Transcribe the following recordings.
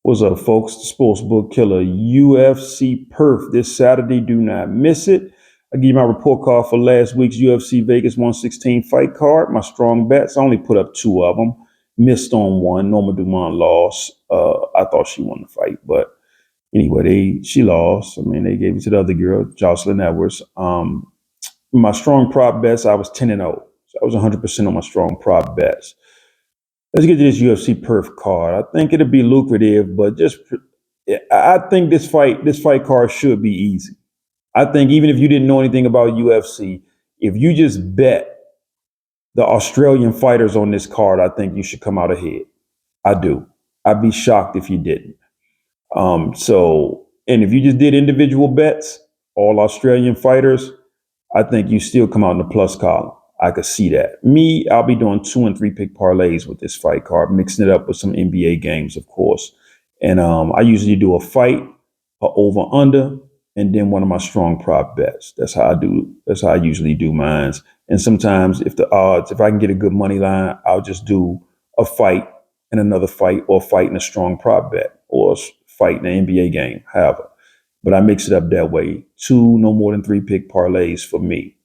What's up, folks? The Sportsbook Killa UFC Perth this Saturday. Do not miss it. I give you my report card for last week's UFC Vegas 116 fight card. My strong bets. I only put up two of them. Missed on one. Norma Dumont lost. I thought she won the fight, but anyway, she lost. I mean, they gave it to the other girl, Jocelyn Edwards. My strong prop bets, I was 10-0. So I was 100% on my strong prop bets. Let's get to this UFC Perth card. I think it'll be lucrative, but I think this fight card should be easy. I think even if you didn't know anything about UFC, if you just bet the Australian fighters on this card, I think you should come out ahead. I do. I'd be shocked if you didn't. And if you just did individual bets, all Australian fighters, I think you still come out in the plus column. I could see that. Me, I'll be doing 2 and 3 pick parlays with this fight card, mixing it up with some NBA games, of course. And I usually do a fight, a over under, and then one of my strong prop bets. That's how I do. That's how I usually do mine. And sometimes, if I can get a good money line, I'll just do a fight and another fight, or a fight and a strong prop bet, or a fight in an NBA game. However, but I mix it up that way. 2, no more than 3 pick parlays for me.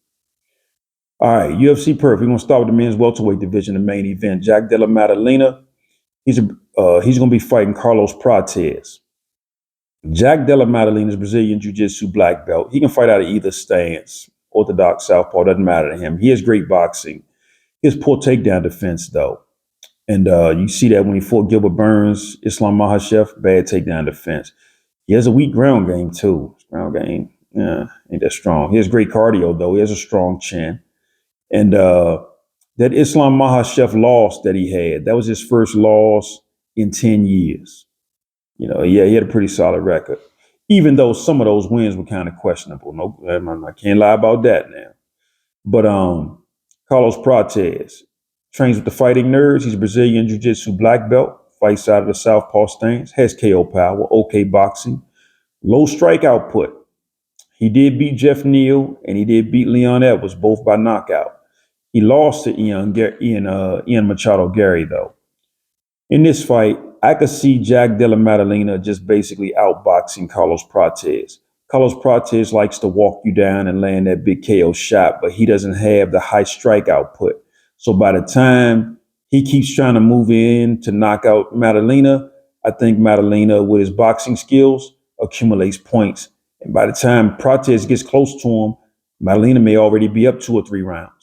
All right, UFC Perth. We're gonna start with the men's welterweight division, the main event. Jack Della Maddalena. He's gonna be fighting Carlos Prates. Jack Della Maddalena is Brazilian Jiu-Jitsu black belt. He can fight out of either stance, orthodox, southpaw, doesn't matter to him. He has great boxing. He has poor takedown defense though, and you see that when he fought Gilbert Burns, Islam Makhachev, bad takedown defense. He has a weak ground game too. Ground game, ain't that strong. He has great cardio though. He has a strong chin. And that Islam Makhachev loss that he had, that was his first loss in 10 years. You know, yeah, he had a pretty solid record, even though some of those wins were kind of questionable. No, I can't lie about that now. But Carlos Prates trains with the Fighting Nerds. He's a Brazilian Jiu-Jitsu black belt, fights out of the southpaw stance, has KO power, okay boxing, low strike output. He did beat Jeff Neal and he did beat Leon Edwards, both by knockout. He lost to Ian Machado Gary, though. In this fight, I could see Jack Della Maddalena just basically outboxing Carlos Prates. Carlos Prates likes to walk you down and land that big KO shot, but he doesn't have the high strike output. So by the time he keeps trying to move in to knock out Maddalena, I think Maddalena, with his boxing skills, accumulates points. And by the time Prates gets close to him, Maddalena may already be up 2 or 3 rounds.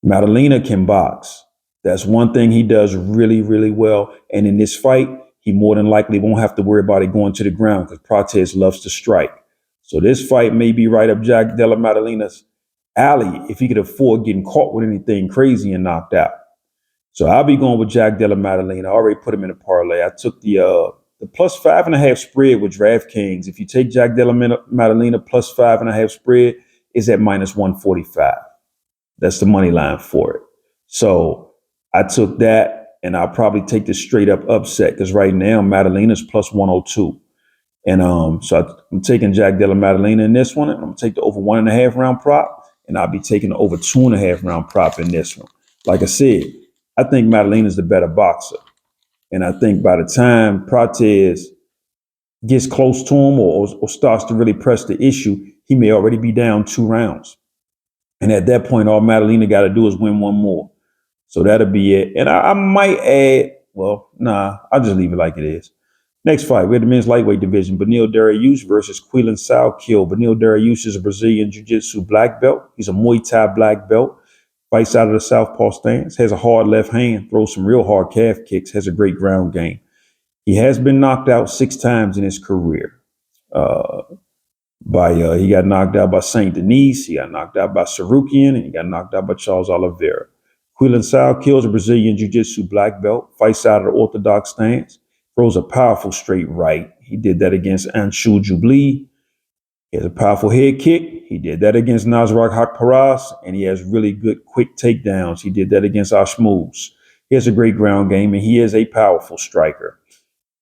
Maddalena can box. That's one thing he does really, really well. And in this fight, he more than likely won't have to worry about it going to the ground because Prates loves to strike. So this fight may be right up Jack Della Maddalena's alley if he could afford getting caught with anything crazy and knocked out. So I'll be going with Jack Della Maddalena. I already put him in a parlay. I took the plus 5.5 spread with DraftKings. If you take Jack Della Maddalena plus 5.5 spread, is at minus 145. That's the money line for it. So I took that, and I'll probably take the straight up upset because right now Maddalena's plus 102. And so I'm taking Jack Della Maddalena in this one, and I'm going to take the over 1.5 round prop, and I'll be taking the over 2.5 round prop in this one. Like I said, I think Maddalena's the better boxer. And I think by the time Prates gets close to him or starts to really press the issue, he may already be down 2 rounds. And at that point, all Maddalena got to do is win one more. So that'll be it. And I might add, I'll just leave it like it is. Next fight, we have the men's lightweight division. Beneil Dariush versus Quillan Salkilld. Beneil Dariush is a Brazilian Jiu-Jitsu black belt. He's a Muay Thai black belt. Fights out of the southpaw stance. Has a hard left hand. Throws some real hard calf kicks. Has a great ground game. He has been knocked out 6 times in his career. He got knocked out by Saint Denis, he got knocked out by Sarukian, and he got knocked out by Charles Oliveira. Quillan Salkilld is a Brazilian Jiu-Jitsu black belt, fights out of the orthodox stance, throws a powerful straight right. He did that against Anshu Jubli. He has a powerful head kick. He did that against Nasrat Hakparas, and he has really good quick takedowns. He did that against Ashmouz. He has a great ground game, and he is a powerful striker.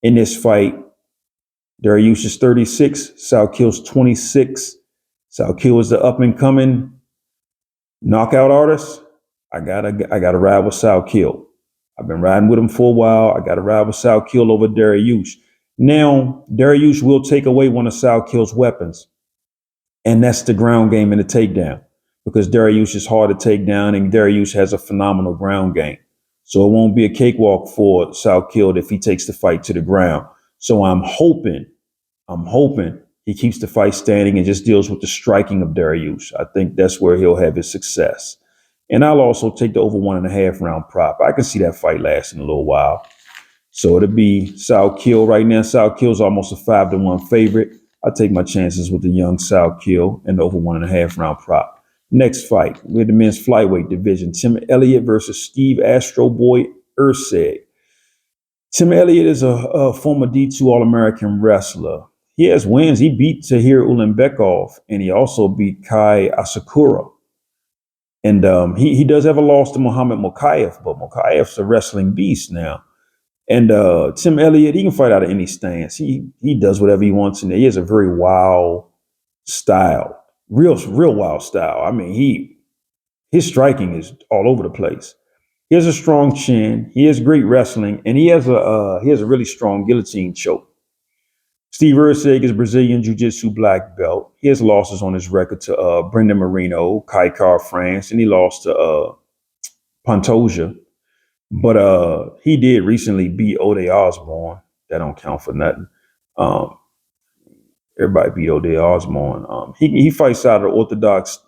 In this fight, Dariush is 36, Salkild's 26. Salkilld is the up-and-coming knockout artist. I gotta ride with Salkilld. I've been riding with him for a while. I got to ride with Salkilld over Dariush. Now, Dariush will take away one of Salkild's weapons, and that's the ground game and the takedown, because Dariush is hard to take down, and Dariush has a phenomenal ground game. So it won't be a cakewalk for Salkilld if he takes the fight to the ground. So I'm hoping he keeps the fight standing and just deals with the striking of Dariush. I think that's where he'll have his success. And I'll also take the over 1.5 round prop. I can see that fight lasting a little while. So it'll be Salkilld right now. Salkild's almost a 5-1 favorite. I'll take my chances with the young Salkilld and the over 1.5 round prop. Next fight, we're in the men's flyweight division. Tim Elliott versus Steve Astro Boy Erceg. Tim Elliott is a former D2 All-American wrestler. He has wins. He beat Tahir Ulanbekov, and he also beat Kai Asakura. And he does have a loss to Muhammad Micallef, but Micallef's a wrestling beast now. And Tim Elliott, he can fight out of any stance. He does whatever he wants in there. He has a very wild style, real wild style. I mean, his striking is all over the place. He has a strong chin. He has great wrestling, and he has a really strong guillotine choke. Steve Erceg is Brazilian Jiu-Jitsu black belt. He has losses on his record to Brendan Marino, Kai Car France, and he lost to Pantoja. But he did recently beat Ode Osborne. That don't count for nothing. Everybody beat Ode Osborne. He fights out of the orthodox.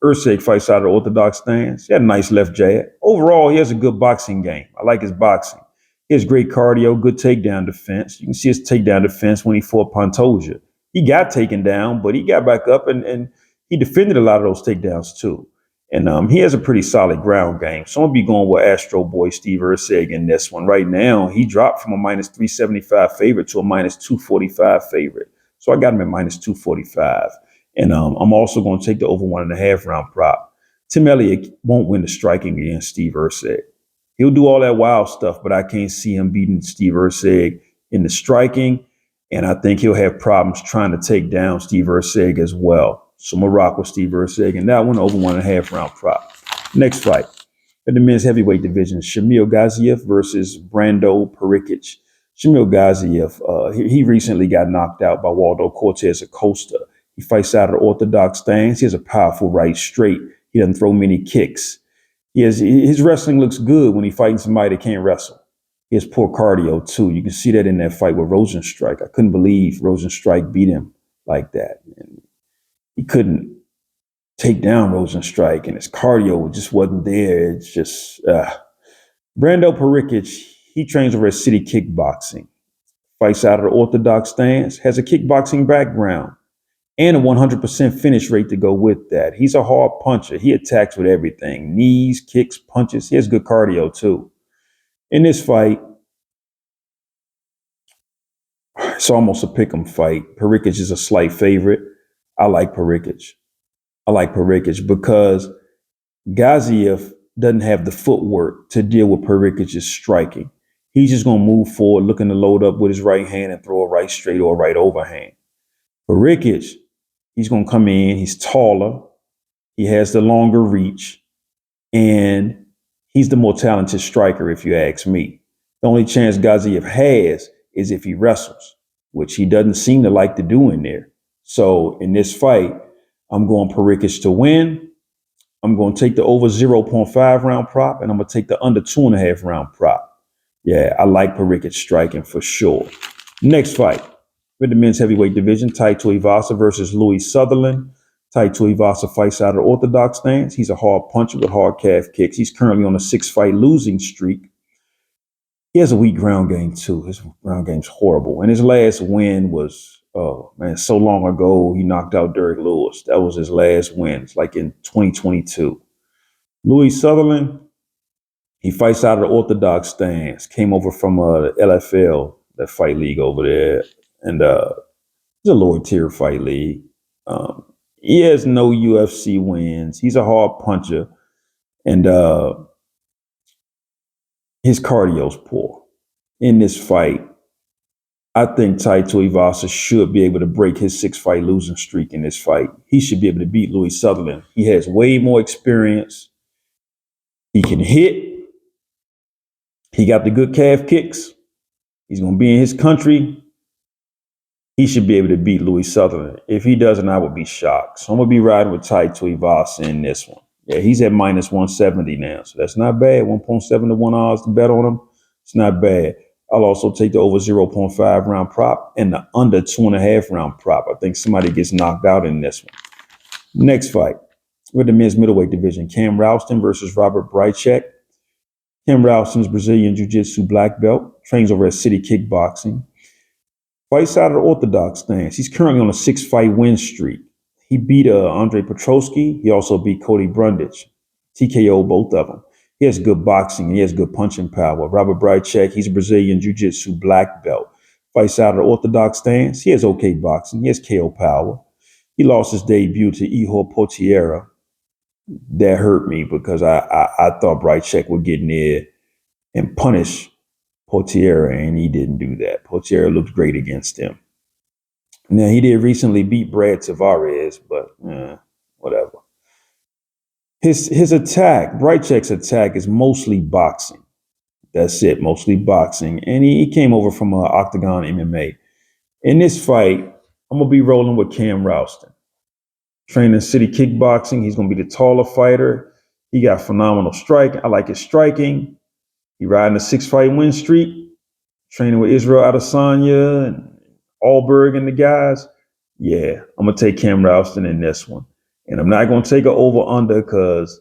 Erceg fights out of the orthodox stance. He had a nice left jab. Overall, he has a good boxing game. I like his boxing. He has great cardio, good takedown defense. You can see his takedown defense when he fought Pantoja. He got taken down, but he got back up and he defended a lot of those takedowns too. And he has a pretty solid ground game. So I'm going to be going with Astro Boy Steve Erceg in this one. Right now, he dropped from a -375 favorite to a -245 favorite. So I got him at -245. And I'm also going to take the over 1.5 round prop. Tim Elliott won't win the striking against Steve Erceg. He'll do all that wild stuff, but I can't see him beating Steve Erceg in the striking. And I think he'll have problems trying to take down Steve Erceg as well. So I'm going to rock with Steve Erceg in that one, over 1.5 round prop. Next fight, in the men's heavyweight division, Shamil Gaziev versus Brando Pericic. Shamil Gaziev, he recently got knocked out by Waldo Cortez Acosta. He fights out of the orthodox stance. He has a powerful right straight. He doesn't throw many kicks. His wrestling looks good when he's fighting somebody that can't wrestle. He has poor cardio too. You can see that in that fight with Rosenstrike. I couldn't believe Rosenstrike beat him like that. And he couldn't take down Rosenstrike, and his cardio just wasn't there. It's just Brando Pericic. He trains over at City Kickboxing. Fights out of the orthodox stance. Has a kickboxing background and a 100% finish rate to go with that. He's a hard puncher. He attacks with everything. Knees, kicks, punches. He has good cardio too. In this fight, it's almost a pick'em fight. Pericic is a slight favorite. I like Pericic. Because Gaziev doesn't have the footwork to deal with Pericic's striking. He's just going to move forward, looking to load up with his right hand and throw a right straight or a right overhand. Pericic, he's going to come in. He's taller. He has the longer reach. And he's the more talented striker, if you ask me. The only chance Gaziev has is if he wrestles, which he doesn't seem to like to do in there. So in this fight, I'm going Pericic to win. I'm going to take the over 0.5 round prop, and I'm going to take the under 2.5 round prop. Yeah, I like Pericic striking for sure. Next fight, with the men's heavyweight division, Tuivasa versus Louie Sutherland. Tuivasa fights out of the orthodox stance. He's a hard puncher with hard calf kicks. He's currently on a 6-fight losing streak. He has a weak ground game too. His ground game's horrible. And his last win was, so long ago, he knocked out Derek Lewis. That was his last win. It's like in 2022. Louie Sutherland, he fights out of the orthodox stance. Came over from the LFL, that fight league over there. And it's a lower tier fight league. He has no UFC wins. He's a hard puncher. And his cardio's poor. In this fight, I think Tuivasa should be able to break his 6-fight losing streak in this fight. He should be able to beat Louie Sutherland. He has way more experience. He can hit. He got the good calf kicks. He's going to be in his country. He should be able to beat Louie Sutherland. If he doesn't, I would be shocked. So I'm going to be riding with Tuivasa in this one. Yeah, he's at minus 170 now. So that's not bad. 1.7 to 1 odds to bet on him. It's not bad. I'll also take the over 0.5 round prop and the under 2.5 round prop. I think somebody gets knocked out in this one. Next fight. With the men's middleweight division, Cam Rowston versus Robert Bryczek. Cam Rowston is Brazilian Jiu-Jitsu black belt, trains over at City Kickboxing. Fights out of the orthodox stance. He's currently on a 6-fight win streak. He beat Andre Petroski. He also beat Cody Brundage. TKO both of them. He has good boxing and he has good punching power. Robert Bryczek, he's a Brazilian Jiu-Jitsu black belt. Fights out of the orthodox stance. He has okay boxing. He has KO power. He lost his debut to Ihor Potieria. That hurt me because I thought Bryczek would get in there and punish Potieria, and he didn't do that. Potieria looked great against him. Now, he did recently beat Brad Tavares, but whatever. His attack, Bryczek's attack, is mostly boxing. That's it, mostly boxing. And he came over from Octagon MMA. In this fight, I'm going to be rolling with Cam Rowston. Training City Kickboxing. He's going to be the taller fighter. He got phenomenal strike. I like his striking. He riding a 6-fight win streak. Training with Israel Adesanya and Allberg and the guys. Yeah, I'm going to take Cam Rowston in this one. And I'm not going to take an over-under because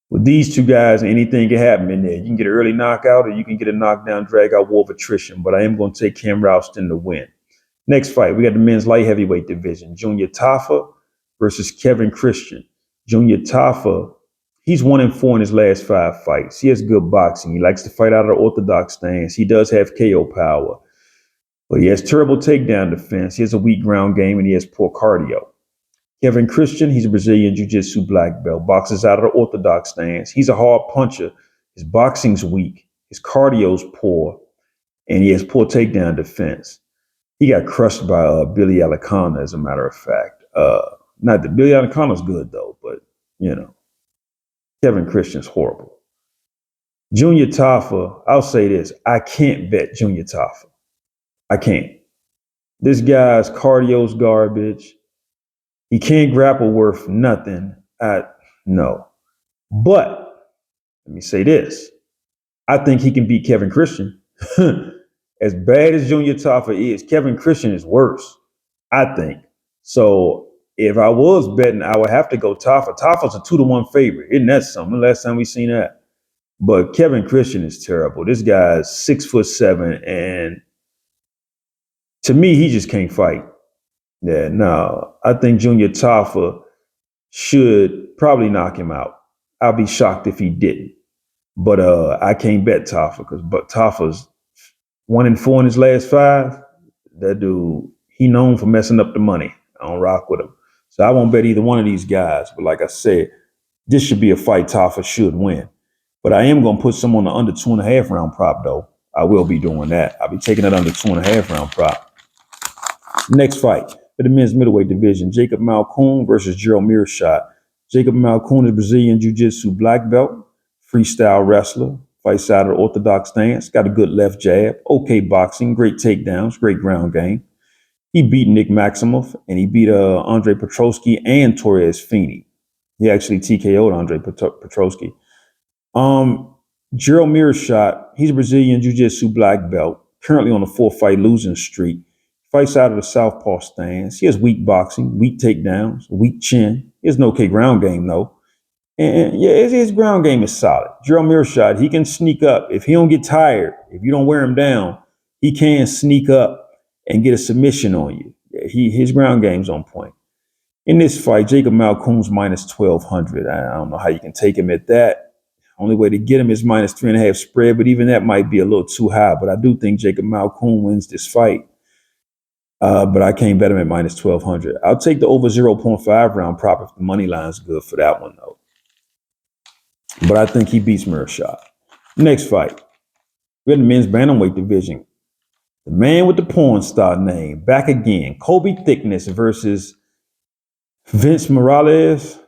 with these two guys, anything can happen in there. You can get an early knockout or you can get a knockdown, drag-out war of attrition. But I am going to take Cam Rowston to win. Next fight, we got the men's light heavyweight division. Junior Tafa versus Kevin Christian. Junior Tafa, he's 1-4 in his last 5 fights. He has good boxing. He likes to fight out of the orthodox stance. He does have KO power. But he has terrible takedown defense. He has a weak ground game, and he has poor cardio. Kevin Christian, he's a Brazilian Jiu-Jitsu black belt. Boxes out of the orthodox stance. He's a hard puncher. His boxing's weak. His cardio's poor. And he has poor takedown defense. He got crushed by Billy Alicana, as a matter of fact. Not that Billy Alicana's good, though, but, Kevin Christian's horrible. Junior Tafa, I'll say this. I can't bet Junior Tafa. I can't. This guy's cardio's garbage. He can't grapple worth nothing. No. But, let me say this. I think he can beat Kevin Christian. As bad as Junior Tafa is, Kevin Christian is worse, I think. So, if I was betting, I would have to go Tafa. Tafa's a 2-1 favorite. Isn't that something? Last time we seen that. But Kevin Christian is terrible. This guy's 6'7", and to me, he just can't fight. Yeah, no. I think Junior Tafa should probably knock him out. I'll be shocked if he didn't. But I can't bet Tafa because Tafa's 1-4 in his last 5. That dude, he known for messing up the money. I don't rock with him. So I won't bet either one of these guys. But like I said, this should be a fight Tafa should win. But I am going to put some on the under 2.5 round prop, though. I will be doing that. I'll be taking it under 2.5 round prop. Next fight for the men's middleweight division, Jacob Malkoun versus Gerald Meerschaert. Jacob Malkoun is Brazilian Jiu-Jitsu black belt, freestyle wrestler, fights out of the orthodox stance, got a good left jab, okay boxing, great takedowns, great ground game. He beat Nick Maximoff, and he beat Andre Petroski and Torres Feeney. He actually TKO'd Andre Petroski. Gerald Meerschaert, he's a Brazilian Jiu-Jitsu black belt, currently on a 4-fight losing streak. Fights out of the southpaw stance. He has weak boxing, weak takedowns, weak chin. He has an okay ground game, though. And yeah, his ground game is solid. Gerald Meerschaert, he can sneak up. If he don't get tired, if you don't wear him down, he can sneak up and get a submission on you. Yeah, his ground game's on point. In this fight, Jacob Malkoun's minus 1,200. I don't know how you can take him at that. Only way to get him is minus 3.5 spread, but even that might be a little too high. But I do think Jacob Malkoun wins this fight. But I can't bet him at minus 1,200. I'll take the over 0.5 round prop if the money line's good for that one, though. But I think he beats Meerschaert. Next fight, we have the men's bantamweight division. The man with the porn star name, back again. Colby Thicknesse versus Vince Morales.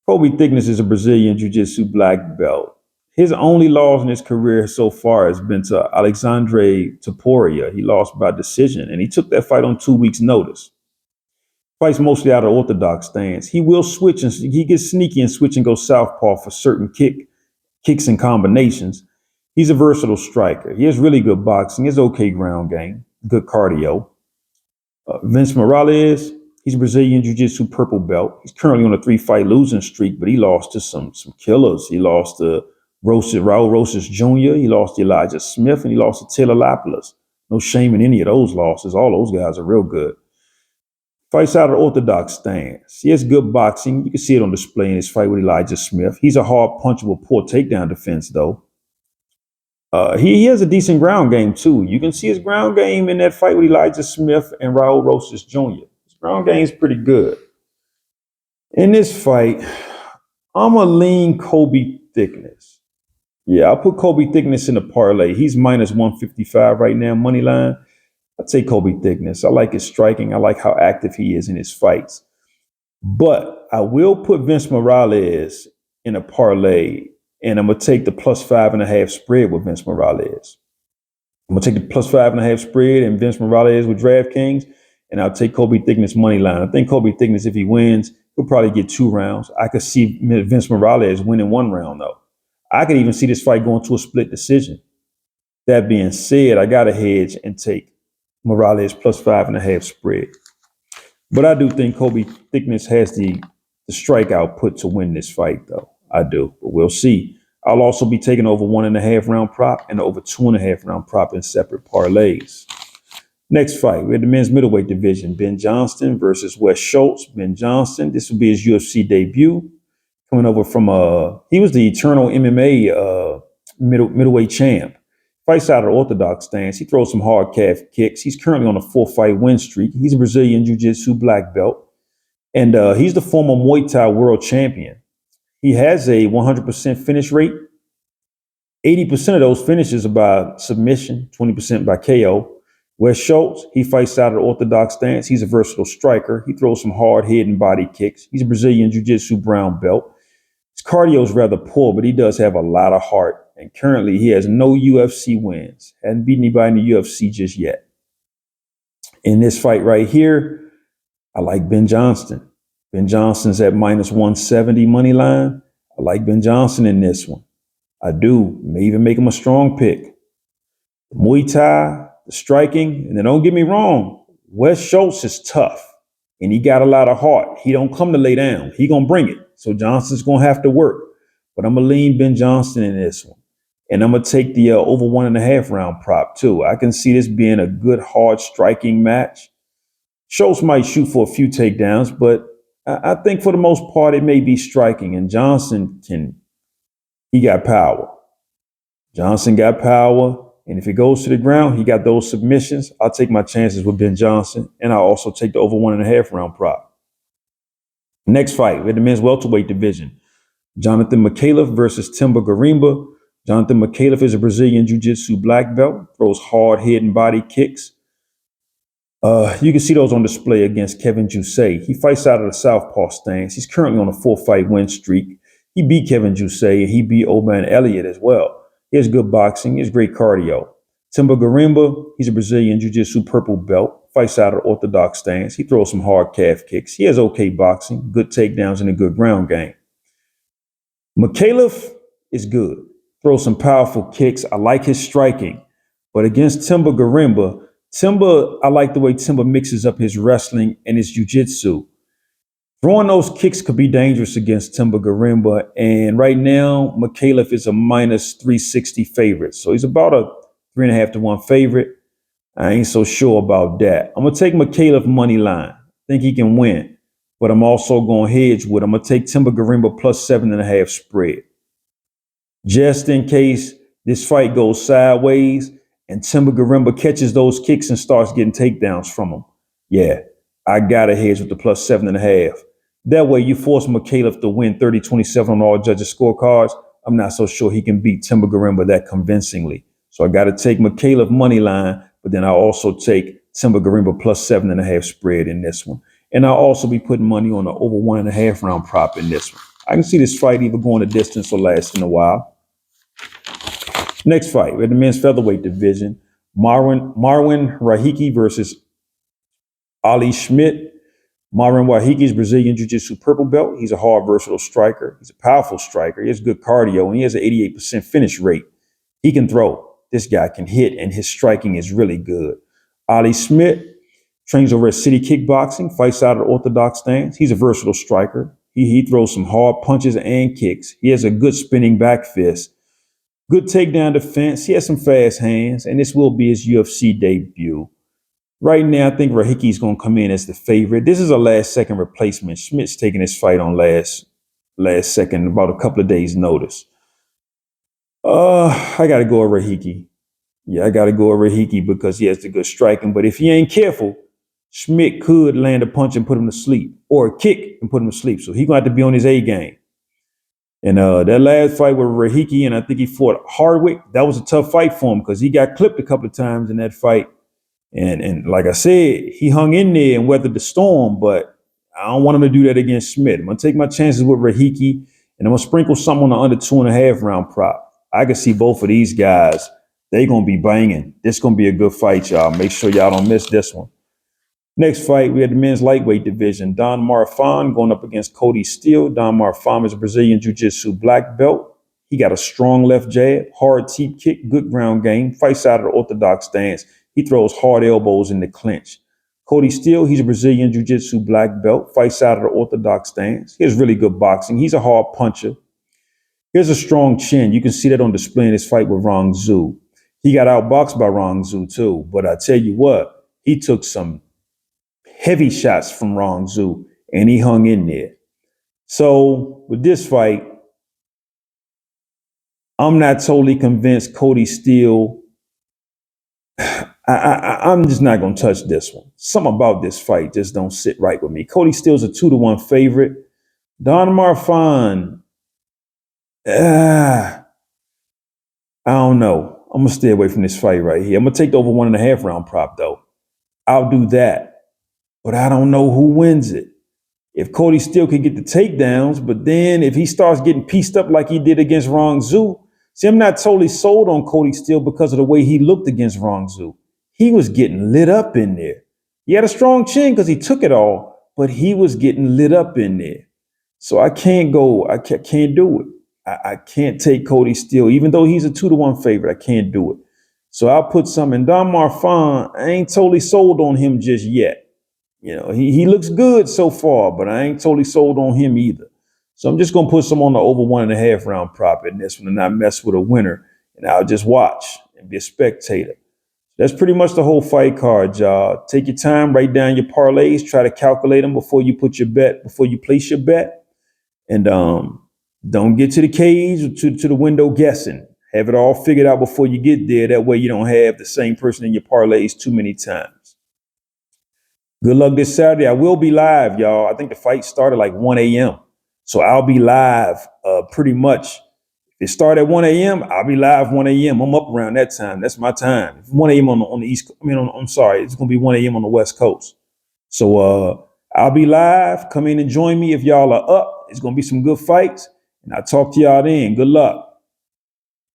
Colby Thicknesse is a Brazilian Jiu-Jitsu black belt. His only loss in his career so far has been to Alexandre Topuria. He lost by decision, and he took that fight on 2 weeks' notice. Fights mostly out of orthodox stance. He will switch, and he gets sneaky and switch and go southpaw for certain kicks and combinations. He's a versatile striker. He has really good boxing. He has okay ground game, good cardio. Vince Morales, he's a Brazilian Jiu-Jitsu purple belt. He's currently on a 3-fight losing streak, but he lost to some killers. He lost to Raul Rosas Jr., he lost to Elijah Smith, and he lost to Taylor Lapidus. No shame in any of those losses. All those guys are real good. Fights out of orthodox stance. He has good boxing. You can see it on display in his fight with Elijah Smith. He's a hard puncher with poor takedown defense, though. He has a decent ground game, too. You can see his ground game in that fight with Elijah Smith and Raul Rosas Jr. His ground game is pretty good. In this fight, I'm going to lean Colby Thicknesse. Yeah, I'll put Colby Thicknesse in the parlay. He's minus 155 right now, money line. I'd say Colby Thicknesse. I like his striking. I like how active he is in his fights. But I will put Vince Morales in a parlay, and I'm going to take the plus 5.5 spread with Vince Morales. I'm going to take the plus 5.5 spread and Vince Morales with DraftKings, and I'll take Colby Thicknesse money line. I think Colby Thicknesse, if he wins, he'll probably get 2 rounds. I could see Vince Morales winning 1 round, though. I could even see this fight going to a split decision. That being said, I got to hedge and take Morales plus 5.5 spread. But I do think Colby Thicknesse has the strike output to win this fight, though. I do, but we'll see. I'll also be taking over 1.5 round prop and over 2.5 round prop in separate parlays. Next fight, we had the men's middleweight division. Ben Johnston versus Wes Schultz. Ben Johnston, this will be his UFC debut. Coming over from, he was the eternal MMA middleweight champ. Fights out of orthodox stance. He throws some hard calf kicks. He's currently on a 4-fight win streak. He's a Brazilian Jiu-Jitsu black belt. And he's the former Muay Thai world champion. He has a 100% finish rate. 80% of those finishes are by submission, 20% by KO. Wes Schultz, he fights out of orthodox stance. He's a versatile striker. He throws some hard head and body kicks. He's a Brazilian Jiu-Jitsu brown belt. His cardio is rather poor, but he does have a lot of heart. And currently, he has no UFC wins. Hasn't beaten anybody in the UFC just yet. In this fight right here, I like Ben Johnston. Ben Johnston's at minus 170 money line. I like Ben Johnston in this one. I do. May even make him a strong pick. Muay Thai, the striking, and then don't get me wrong, Wes Schultz is tough, and he got a lot of heart. He don't come to lay down. He gonna bring it. So Johnston's gonna have to work. But I'm gonna lean Ben Johnston in this one. And I'm going to take the over 1.5 round prop, too. I can see this being a good, hard striking match. Schultz might shoot for a few takedowns, but I think for the most part, it may be striking. And Johnston he got power. Johnston got power. And if it goes to the ground, he got those submissions. I'll take my chances with Ben Johnston. And I'll also take the over 1.5 round prop. Next fight, we had the men's welterweight division. Jonathan Micallef versus Thembo Gorimbo. Jonathan Micallef is a Brazilian Jiu-Jitsu black belt, throws hard head and body kicks. You can see those on display against Kevin Jousset. He fights out of the southpaw stance. He's currently on a 4-fight win streak. He beat Kevin Jousset, and he beat Oban Elliott as well. He has good boxing. He has great cardio. Thembo Gorimbo, he's a Brazilian Jiu-Jitsu purple belt, fights out of orthodox stance. He throws some hard calf kicks. He has okay boxing, good takedowns, and a good ground game. Micallef is good. Throws some powerful kicks. I like his striking. But against Thembo Gorimbo, I like the way Thembo mixes up his wrestling and his jiu-jitsu. Throwing those kicks could be dangerous against Thembo Gorimbo. And right now, Micallef is a minus 360 favorite. So he's about a 3.5 to 1 favorite. I ain't so sure about that. I'm going to take Micallef money line. Think he can win. But I'm also going to hedge with him. I'm going to take Thembo Gorimbo plus 7.5 spread. Just in case this fight goes sideways and Thembo Gorimbo catches those kicks and starts getting takedowns from him. Yeah, I got to hedge with the plus 7.5. That way you force Micallef to win 30-27 on all judges' scorecards. I'm not so sure he can beat Thembo Gorimbo that convincingly. So I got to take Micallef money line, but then I'll also take Thembo Gorimbo plus 7.5 spread in this one. And I'll also be putting money on the over 1.5 round prop in this one. I can see this fight either going a distance or lasting a while. Next fight, we have the men's featherweight division. Marwan Rahiki versus Ali Schmidt. Marwan Rahiki is Brazilian Jiu-Jitsu purple belt. He's a hard, versatile striker. He's a powerful striker. He has good cardio, and he has an 88% finish rate. He can throw. This guy can hit, and his striking is really good. Ali Schmidt trains over at City Kickboxing, fights out of the orthodox stance. He's a versatile striker. He throws some hard punches and kicks. He has a good spinning back fist. Good takedown defense. He has some fast hands, and this will be his UFC debut. Right now, I think Rahiki's going to come in as the favorite. This is a last-second replacement. Schmidt's taking his fight on last second, about a couple of days' notice. I got to go with Rahiki. Yeah, I got to go with Rahiki because he has the good striking. But if he ain't careful, Schmidt could land a punch and put him to sleep, or a kick and put him to sleep. So he's going to have to be on his A game. And that last fight with Rahiki, and I think he fought Hardwick, that was a tough fight for him because he got clipped a couple of times in that fight. And like I said, he hung in there and weathered the storm, but I don't want him to do that against Schmidt. I'm going to take my chances with Rahiki, and I'm going to sprinkle something on the under 2.5 round prop. I can see both of these guys. They're going to be banging. This is going to be a good fight, y'all. Make sure y'all don't miss this one. Next fight, we had the men's lightweight division. Don Marwan going up against Cody Steele. Don Marwan is a Brazilian Jiu-Jitsu black belt. He got a strong left jab, hard teep kick, good ground game, fights out of the orthodox stance. He throws hard elbows in the clinch. Cody Steele, he's a Brazilian Jiu-Jitsu black belt, fights out of the orthodox stance. He has really good boxing. He's a hard puncher. He has a strong chin. You can see that on display in his fight with Rong Zhu. He got outboxed by Rong Zhu too, but I tell you what, he took some heavy shots from Rong Zhu, and he hung in there. So with this fight, I'm not totally convinced Cody Steele. I'm just not going to touch this one. Something about this fight just don't sit right with me. Cody Steele's a 2-1 favorite. Don Marwan, I don't know. I'm going to stay away from this fight right here. I'm going to take the over 1.5 round prop, though. I'll do that. But I don't know who wins it. If Cody Steele can get the takedowns, but then if he starts getting pieced up like he did against Rong Zhu, see, I'm not totally sold on Cody Steele because of the way he looked against Rong Zhu. He was getting lit up in there. He had a strong chin because he took it all, but he was getting lit up in there. So I can't go. I can't do it. I can't take Cody Steele, even though he's a 2-1 favorite. I can't do it. So I'll put some in. Don Marwan, I ain't totally sold on him just yet. You know, he looks good so far, but I ain't totally sold on him either. So I'm just going to put some on the over 1.5 round prop in this one and not mess with a winner. And I'll just watch and be a spectator. That's pretty much the whole fight card, y'all. Take your time, write down your parlays, try to calculate them before you place your bet. And don't get to the cage or to the window guessing. Have it all figured out before you get there. That way you don't have the same person in your parlays too many times. Good luck this Saturday. I will be live, y'all. I think the fight started like 1 a.m. So I'll be live pretty much. If it started at 1 a.m., I'll be live 1 a.m. I'm up around that time. That's my time. It's 1 a.m. on the East. I'm sorry. It's going to be 1 a.m. on the West Coast. So I'll be live. Come in and join me if y'all are up. It's going to be some good fights. And I'll talk to y'all then. Good luck.